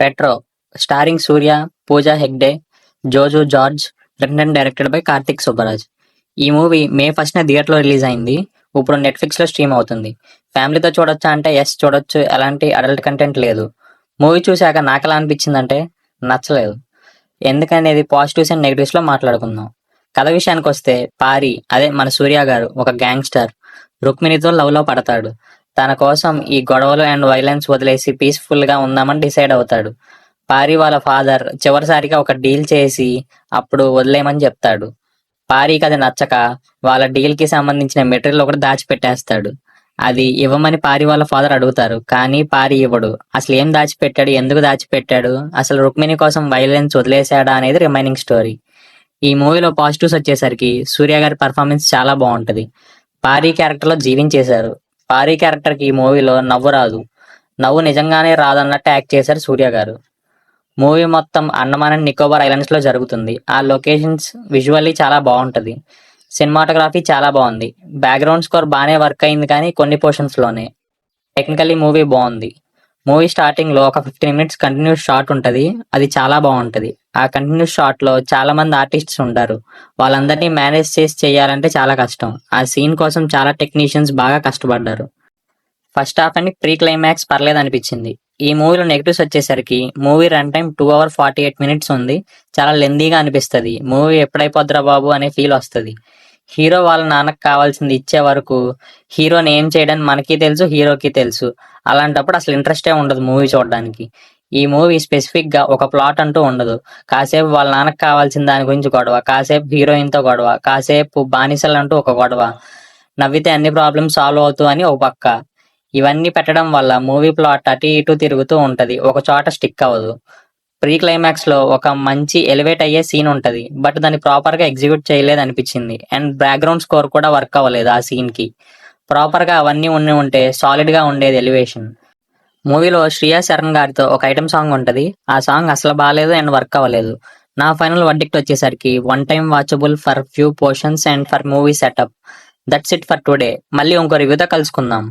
Retro starring Suriya, Pooja Hegde, Joju George, written and directed by Karthik Subbaraj. ఈ movie మే 1న థియేటర్లో release అయింది. ఇప్పుడు నెట్ఫ్లిక్స్లో స్ట్రీమ్ అవుతుంది. ఫ్యామిలీతో చూడొచ్చా అంటే ఎస్ చూడొచ్చు, ఎలాంటి అడల్ట్ కంటెంట్ లేదు. మూవీ చూశాక నాకు ఎలా అనిపించిందంటే నచ్చలేదు. ఎందుకనేది పాజిటివ్స్ అండ్ నెగిటివ్స్లో మాట్లాడుకుందాం. కథ విషయానికి వస్తే పారి అదే మన సూర్య గారు ఒక గ్యాంగ్స్టర్ రుక్మిణితో లవ్లో పడతాడు. తన కోసం ఈ గొడవలు అండ్ వైలెన్స్ వదిలేసి పీస్ఫుల్గా ఉందామని డిసైడ్ అవుతాడు. పారి వాళ్ళ ఫాదర్ చివరిసారిగా ఒక డీల్ చేసి అప్పుడు వదిలేయమని చెప్తాడు. పారికి అది నచ్చక వాళ్ళ డీల్కి సంబంధించిన మెటీరియల్ ఒకటి దాచిపెట్టేస్తాడు. అది ఇవ్వమని పారి వాళ్ళ ఫాదర్ అడుగుతారు, కానీ పారి ఇవ్వడు. అసలు ఏం దాచిపెట్టాడు, ఎందుకు దాచిపెట్టాడు, అసలు రుక్మిణి కోసం వైలెన్స్ వదిలేశాడా అనేది రిమైనింగ్ స్టోరీ. ఈ మూవీలో పాజిటివ్స్ వచ్చేసరికి సూర్య గారి పర్ఫార్మెన్స్ చాలా బాగుంటది. పారి క్యారెక్టర్లో జీవించేశారు. పారి క్యారెక్టర్కి ఈ మూవీలో నవ్వు రాదు. నవ్వు నిజంగానే రాదన్నట్టు యాక్ట్ చేశారు సూర్య గారు. మూవీ మొత్తం అండమాన్ అండ్ నికోబార్ ఐలాండ్స్లో జరుగుతుంది. ఆ లొకేషన్స్ విజువల్లీ చాలా బాగుంటుంది. సినిమాటోగ్రఫీ చాలా బాగుంది. బ్యాక్గ్రౌండ్ స్కోర్ బాగానే వర్క్ అయింది, కానీ కొన్ని పోర్షన్స్లోనే. టెక్నికల్లీ మూవీ బాగుంది. మూవీ స్టార్టింగ్లో ఒక 15 minutes కంటిన్యూస్ షాట్ ఉంటుంది. అది చాలా బాగుంటుంది. ఆ కంటిన్యూస్ షాట్లో చాలా మంది ఆర్టిస్ట్స్ ఉంటారు. వాళ్ళందరినీ మేనేజ్ చేసి చేయాలంటే చాలా కష్టం. ఆ సీన్ కోసం చాలా టెక్నీషియన్స్ బాగా కష్టపడ్డారు. First half and pre climax పర్లేదు అనిపించింది. ఈ మూవీలో నెగిటివ్స్ వచ్చేసరికి movie run time 2 hours 48 minutes ఉంది. చాలా లెందీగా అనిపిస్తుంది. మూవీ ఎప్పుడైపోద్దిరా బాబు అనే ఫీల్ వస్తుంది. హీరో వాళ్ళ నాన్నకు కావాల్సింది ఇచ్చే వరకు హీరోని ఏం చేయడానికి మనకి తెలుసు, హీరోకి తెలుసు. అలాంటప్పుడు అసలు ఇంట్రెస్టే ఉండదు మూవీ చూడడానికి. ఈ మూవీ స్పెసిఫిక్గా ఒక ప్లాట్ అంటూ ఉండదు. కాసేపు వాళ్ళ నాన్నకు కావాల్సిన దాని గురించి గొడవ, కాసేపు హీరోయిన్తో గొడవ, కాసేపు బానిసలు అంటూ ఒక గొడవ, నవ్వితే అన్ని ప్రాబ్లమ్స్ సాల్వ్ అవుతూ అని ఒక పక్క. ఇవన్నీ పెట్టడం వల్ల మూవీ ప్లాట్ అటు ఇటు తిరుగుతూ ఉంటది, ఒక చోట స్టిక్ అవ్వదు. ప్రీ క్లైమాక్స్ లో ఒక మంచి ఎలివేట్ అయ్యే సీన్ ఉంటది, బట్ దాన్ని ప్రాపర్ గా ఎగ్జిక్యూట్ చేయలేదు అనిపించింది. అండ్ బ్యాక్గ్రౌండ్ స్కోర్ కూడా వర్క్ అవ్వలేదు ఆ సీన్ కి. ప్రాపర్ గా అవన్నీ ఉంటే సాలిడ్ గా ఉండేది ఎలివేషన్. మూవీలో శ్రియా శరణ్ గారితో ఒక ఐటమ్ సాంగ్ ఉంటది. ఆ సాంగ్ అసలు బాగాలేదు అండ్ వర్క్ అవ్వలేదు. నా ఫైనల్ వర్డిక్ట్ వచ్చేసరికి one time watchable for few portions and for movie setup. That's it for today. మళ్ళీ ఇంకో రివ్యూతో కలుసుకుందాం.